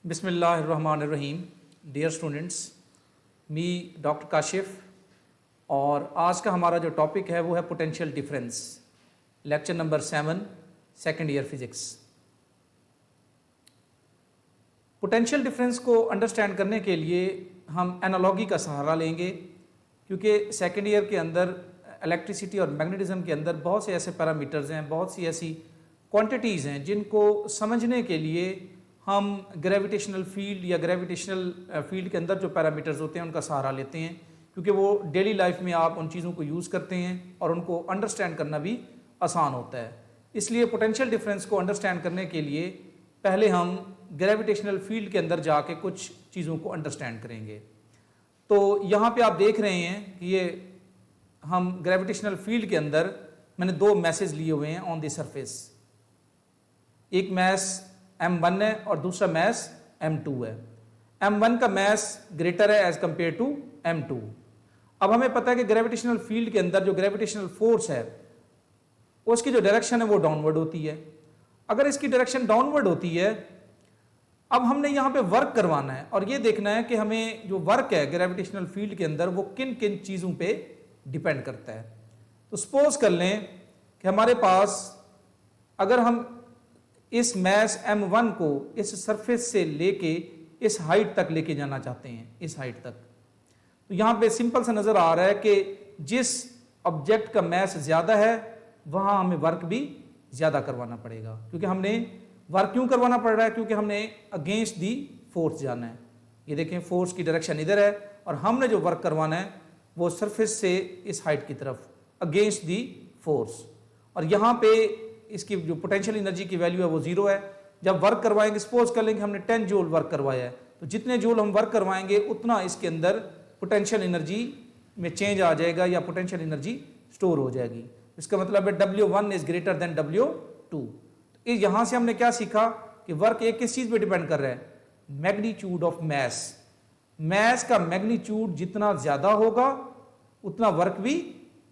बिस्मिल्लाहिर्रहमानिर्रहीम। Dear students, मी doctor Kashif और आज का हमारा जो टॉपिक है वो है potential difference, lecture number 7, second year physics. Potential difference को अंडरस्टैंड करने के लिए हम एनालॉजी का सहारा लेंगे, क्योंकि सेकेंड ईयर के अंदर इलेक्ट्रिसिटी और मैग्नेटिज्म के अंदर बहुत से ऐसे पैरामीटर्स हैं, बहुत सी ऐसी क्वांटिटीज़ हैं जिनको समझने के लिए हम ग्रेविटेशनल फील्ड या ग्रेविटेशनल फील्ड के अंदर जो पैरामीटर्स होते हैं उनका सहारा लेते हैं, क्योंकि वो डेली लाइफ में आप उन चीज़ों को यूज़ करते हैं और उनको अंडरस्टैंड करना भी आसान होता है। इसलिए पोटेंशियल डिफरेंस को अंडरस्टैंड करने के लिए पहले हम ग्रेविटेशनल फील्ड के अंदर जाके कुछ चीज़ों को अंडरस्टैंड करेंगे। तो यहाँ पे आप देख रहे हैं कि ये हम ग्रेविटेशनल फील्ड के अंदर मैंने दो मैसेज लिए हुए हैं ऑन द सरफेस। एक मैस m1 है और दूसरा मैस m2 है। m1 का मैस ग्रेटर है एज कंपेयर टू m2। अब हमें पता है कि ग्रेविटेशनल फील्ड के अंदर जो ग्रेविटेशनल फोर्स है उसकी जो डायरेक्शन है वो डाउनवर्ड होती है। अगर इसकी डायरेक्शन डाउनवर्ड होती है, अब हमने यहाँ पे वर्क करवाना है और ये देखना है कि हमें जो वर्क है ग्रेविटेशनल फील्ड के अंदर वो किन किन चीज़ों पे डिपेंड करता है। तो सपोज कर लें कि हमारे पास अगर हम इस मैस m1 को इस सरफेस से लेके इस हाइट तक लेके जाना चाहते हैं, इस हाइट तक, तो यहाँ पे सिंपल सा नज़र आ रहा है कि जिस ऑब्जेक्ट का मैस ज़्यादा है वहाँ हमें वर्क भी ज़्यादा करवाना पड़ेगा। क्योंकि हमने वर्क क्यों करवाना पड़ रहा है? क्योंकि हमने अगेंस्ट दी फोर्स जाना है। ये देखें, फोर्स की डायरेक्शन इधर है और हमने जो वर्क करवाना है वो सरफेस से इस हाइट की तरफ अगेंस्ट दी फोर्स। और यहाँ पे इसकी जो पोटेंशियल एनर्जी की वैल्यू है वो 0 है। जब वर्क करवाएंगे, सपोज कर लेंगे हमने 10 जूल वर्क करवाया है, तो जितने जूल हम वर्क करवाएंगे उतना इसके अंदर पोटेंशियल एनर्जी में चेंज आ जाएगा या पोटेंशियल एनर्जी स्टोर हो जाएगी। इसका मतलब है W1 is greater than W2। तो यहाँ से हमने क्या सीखा कि वर्क एक किस चीज पे डिपेंड कर रहा है? Magnitude of mass. मैस का मैग्नीट्यूड जितना ज्यादा होगा उतना वर्क भी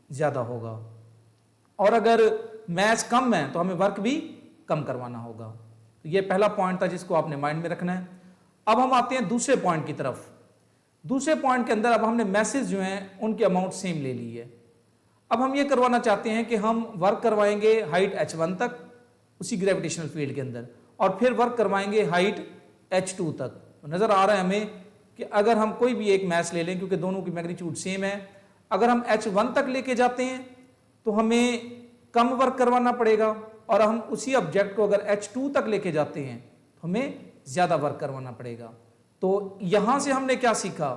ज्यादा होगा, और अगर मैस कम है तो हमें वर्क भी कम करवाना होगा। तो ये पहला पॉइंट था जिसको आपने माइंड में रखना है। अब हम आते हैं दूसरे पॉइंट की तरफ। दूसरे पॉइंट के अंदर अब हमने मैसेज जो हैं उनकी अमाउंट सेम ले ली है। अब हम ये करवाना चाहते हैं कि हम वर्क करवाएंगे हाइट h1 तक उसी ग्रेविटेशनल फील्ड के अंदर, और फिर वर्क करवाएंगे हाइट h2 तक। तो नजर आ रहा है हमें कि अगर हम कोई भी एक मैस ले लें, क्योंकि दोनों की मैग्नीट्यूड सेम है, अगर हम h1 तक लेके जाते हैं तो हमें कम वर्क करवाना पड़ेगा, और हम उसी ऑब्जेक्ट को अगर h2 तक लेके जाते हैं तो हमें ज्यादा वर्क करवाना पड़ेगा। तो यहां से हमने क्या सीखा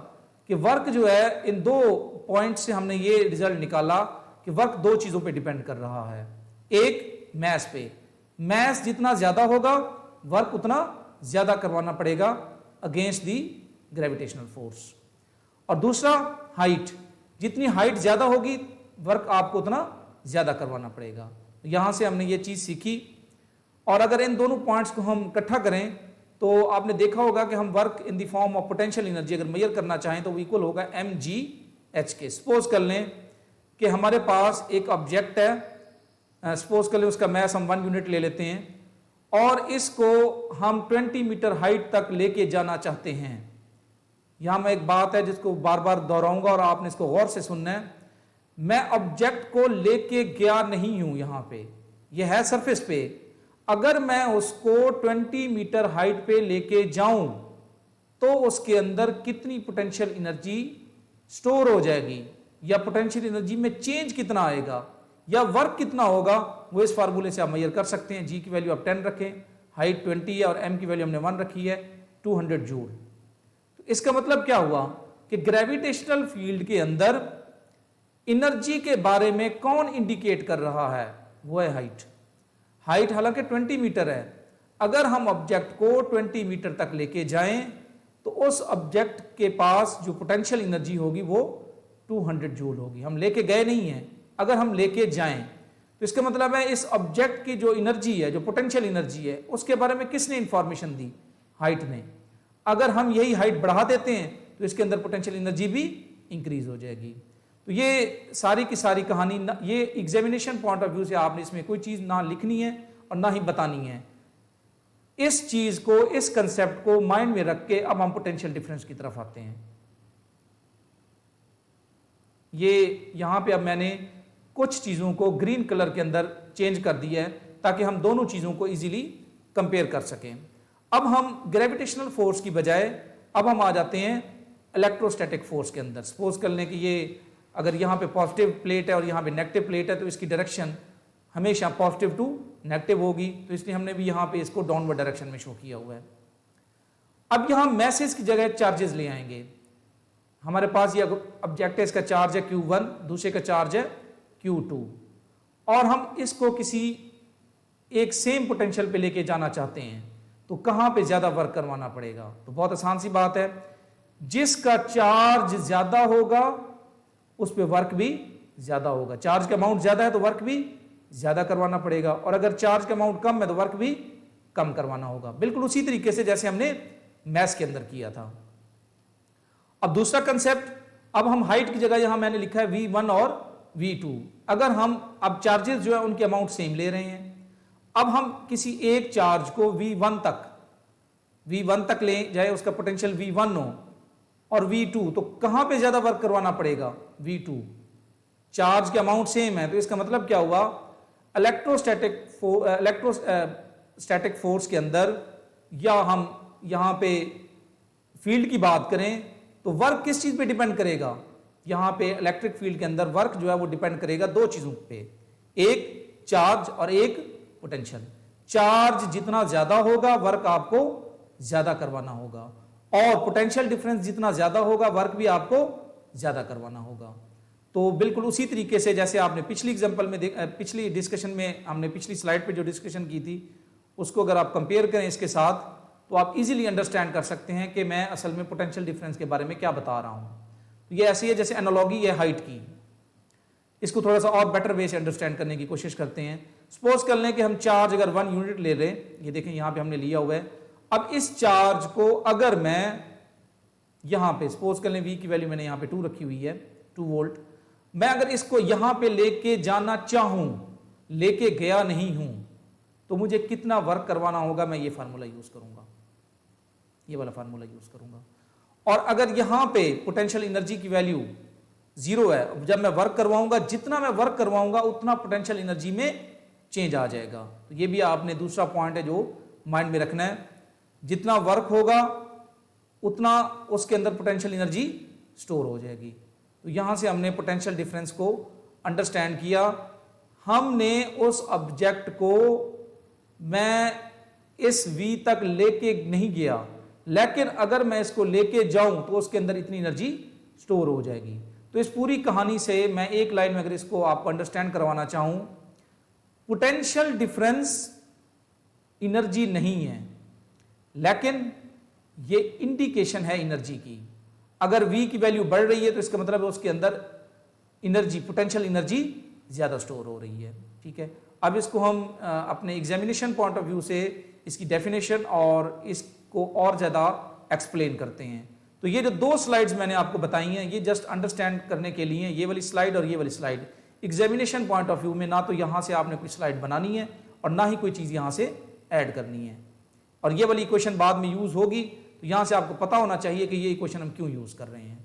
कि वर्क जो है, इन दो पॉइंट से हमने ये रिजल्ट निकाला कि वर्क दो चीजों पे डिपेंड कर रहा है। एक मैस पे, मैस जितना ज्यादा होगा वर्क उतना ज्यादा करवाना पड़ेगा अगेंस्ट दी ग्रेविटेशनल फोर्स, और दूसरा हाइट, जितनी हाइट ज्यादा होगी वर्क आपको उतना ज्यादा करवाना पड़ेगा। यहां से हमने ये चीज सीखी, और अगर इन दोनों पॉइंट्स को हम इकट्ठा करें तो आपने देखा होगा कि हम work in the form of potential energy अगर मेजर करना चाहें तो वो इक्वल होगा mgh के। सपोज कर लें कि हमारे पास एक ऑब्जेक्ट है, सपोज कर लें उसका मैस हम 1 यूनिट ले लेते हैं, और इसको हम 20 मीटर हाइट तक लेके जाना चाहते हैं। यहां मैं एक बात है जिसको बार बार दोहराऊंगा और आपने इसको गौर से सुनना है। मैं ऑब्जेक्ट को लेके गया नहीं हूं, यहां पे यह है सरफेस पे। अगर मैं उसको 20 मीटर हाइट पे लेके जाऊं तो उसके अंदर कितनी पोटेंशियल एनर्जी स्टोर हो जाएगी, या पोटेंशियल एनर्जी में चेंज कितना आएगा, या वर्क कितना होगा, वो इस फार्मूले से आप मेजर कर सकते हैं। जी की वैल्यू आप 10 रखें, हाइट 20 है, और m की वैल्यू हमने 1 रखी है 200 जूल। तो इसका मतलब क्या हुआ कि ग्रेविटेशनल फील्ड के अंदर एनर्जी के बारे में कौन इंडिकेट कर रहा है? वो है हाइट। हाइट हालांकि 20 मीटर है, अगर हम ऑब्जेक्ट को 20 मीटर तक लेके जाएं तो उस ऑब्जेक्ट के पास जो पोटेंशियल एनर्जी होगी वो 200 जूल होगी। हम लेके गए नहीं हैं, अगर हम लेके जाएं तो इसका मतलब है इस ऑब्जेक्ट की जो एनर्जी है, जो पोटेंशियल एनर्जी है, उसके बारे में किसने इंफॉर्मेशन दी? हाइट ने। अगर हम यही हाइट बढ़ा देते हैं तो इसके अंदर पोटेंशियल एनर्जी भी इंक्रीज हो जाएगी। तो ये सारी की सारी कहानी, ये एग्जामिनेशन पॉइंट ऑफ व्यू से आपने इसमें कोई चीज़ ना लिखनी है और ना ही बतानी है। इस चीज को, इस कंसेप्ट को माइंड में रख के अब हम पोटेंशियल डिफरेंस की तरफ आते हैं। ये यहां पे अब मैंने कुछ चीजों को ग्रीन कलर के अंदर चेंज कर दिया है ताकि हम दोनों चीजों को इजीली कंपेयर कर सकें। अब हम ग्रेविटेशनल फोर्स की बजाय अब हम आ जाते हैं इलेक्ट्रोस्टैटिक फोर्स के अंदर। सपोज कर लें कि ये अगर यहाँ पे पॉजिटिव प्लेट है और यहाँ पे नेगेटिव प्लेट है, तो इसकी डायरेक्शन हमेशा पॉजिटिव टू नेगेटिव होगी, तो इसलिए हमने भी यहाँ पे इसको डाउनवर्ड डायरेक्शन में शो किया हुआ है। अब यहाँ मैसेज की जगह चार्जेस ले आएंगे। हमारे पास ये ऑब्जेक्ट है, इसका चार्ज है Q1, दूसरे का चार्ज है Q2, और हम इसको किसी एक सेम पोटेंशियल पे लेके जाना चाहते हैं, तो कहां पे ज्यादा वर्क करवाना पड़ेगा? तो बहुत आसान सी बात है, जिसका चार्ज ज्यादा होगा उस पे वर्क भी ज्यादा होगा। चार्ज का अमाउंट ज्यादा है तो वर्क भी ज्यादा करवाना पड़ेगा, और अगर चार्ज का अमाउंट कम है तो वर्क भी कम करवाना होगा। बिल्कुल उसी तरीके से जैसे हमने मैथ्स के अंदर किया था। अब दूसरा कंसेप्ट, अब हम हाइट की जगह यहां मैंने लिखा है V1 और V2। अगर हम अब चार्जेस जो है उनके अमाउंट सेम ले रहे हैं, अब हम किसी एक चार्ज को V1 तक ले जाए, उसका पोटेंशियल V1 हो और V2, तो कहां पे ज्यादा वर्क करवाना पड़ेगा? V2। चार्ज के अमाउंट सेम है, तो इसका मतलब क्या हुआ? इलेक्ट्रोस्टैटिक फोर्स के अंदर, या हम यहां पे फील्ड की बात करें तो वर्क किस चीज पे डिपेंड करेगा? यहां पे इलेक्ट्रिक फील्ड के अंदर वर्क जो है वो डिपेंड करेगा दो चीजों पे, एक चार्ज और एक पोटेंशियल। चार्ज जितना ज्यादा होगा वर्क आपको ज्यादा करवाना होगा, और पोटेंशियल डिफरेंस जितना ज्यादा होगा वर्क भी आपको ज्यादा करवाना होगा। तो बिल्कुल उसी तरीके से जैसे आपने पिछली एग्जांपल में पिछली डिस्कशन में हमने पिछली स्लाइड पे जो डिस्कशन की थी, उसको अगर आप कंपेयर करें इसके साथ, तो आप इजीली अंडरस्टैंड कर सकते हैं कि मैं असल में पोटेंशियल डिफरेंस के बारे में क्या बता रहा हूं। तो ये ऐसी है जैसे एनालॉजी है हाइट की। इसको थोड़ा सा और बेटर वे से अंडरस्टैंड करने की कोशिश करते हैं। सपोज कर लें कि हम चार्ज अगर 1 यूनिट ले रहे हैं, ये देखें यहां पे हमने लिया हुआ है। अब इस चार्ज को अगर मैं यहां पे सपोज कर लें, V की वैल्यू मैंने यहां पे 2 रखी हुई है, 2 वोल्ट। मैं अगर इसको यहां पे लेके जाना चाहूं, लेके गया नहीं हूं, तो मुझे कितना वर्क करवाना होगा? मैं ये फार्मूला यूज करूंगा, ये वाला फार्मूला यूज करूंगा। और अगर यहां पे पोटेंशियल एनर्जी की वैल्यू 0 है, जब मैं वर्क करवाऊंगा, जितना मैं वर्क करवाऊंगा उतना पोटेंशियल एनर्जी में चेंज आ जाएगा। तो ये भी आपने दूसरा पॉइंट है जो माइंड में रखना है। जितना वर्क होगा उतना उसके अंदर पोटेंशियल एनर्जी स्टोर हो जाएगी। तो यहां से हमने पोटेंशियल डिफरेंस को अंडरस्टैंड किया। हमने उस ऑब्जेक्ट को मैं इस V तक लेके नहीं गया, लेकिन अगर मैं इसको लेके जाऊं तो उसके अंदर इतनी एनर्जी स्टोर हो जाएगी। तो इस पूरी कहानी से मैं एक लाइन में अगर इसको आपको अंडरस्टैंड करवाना चाहूं, पोटेंशियल डिफरेंस एनर्जी नहीं है, लेकिन ये इंडिकेशन है एनर्जी की। अगर V की वैल्यू बढ़ रही है तो इसका मतलब है उसके अंदर एनर्जी, पोटेंशियल एनर्जी ज्यादा स्टोर हो रही है। ठीक है, अब इसको हम अपने एग्जामिनेशन पॉइंट ऑफ व्यू से इसकी डेफिनेशन और इसको और ज्यादा एक्सप्लेन करते हैं। तो ये जो 2 स्लाइड्स मैंने आपको बताई हैं, ये जस्ट अंडरस्टैंड करने के लिए, ये वाली स्लाइड और ये वाली slide. Examination point of view में ना तो यहां से आपने कोई स्लाइड बनानी है और ना ही कोई चीज यहां से ऐड करनी है, और ये वाली इक्वेशन बाद में यूज होगी, तो यहां से आपको पता होना चाहिए कि ये इक्वेशन हम क्यों यूज कर रहे हैं।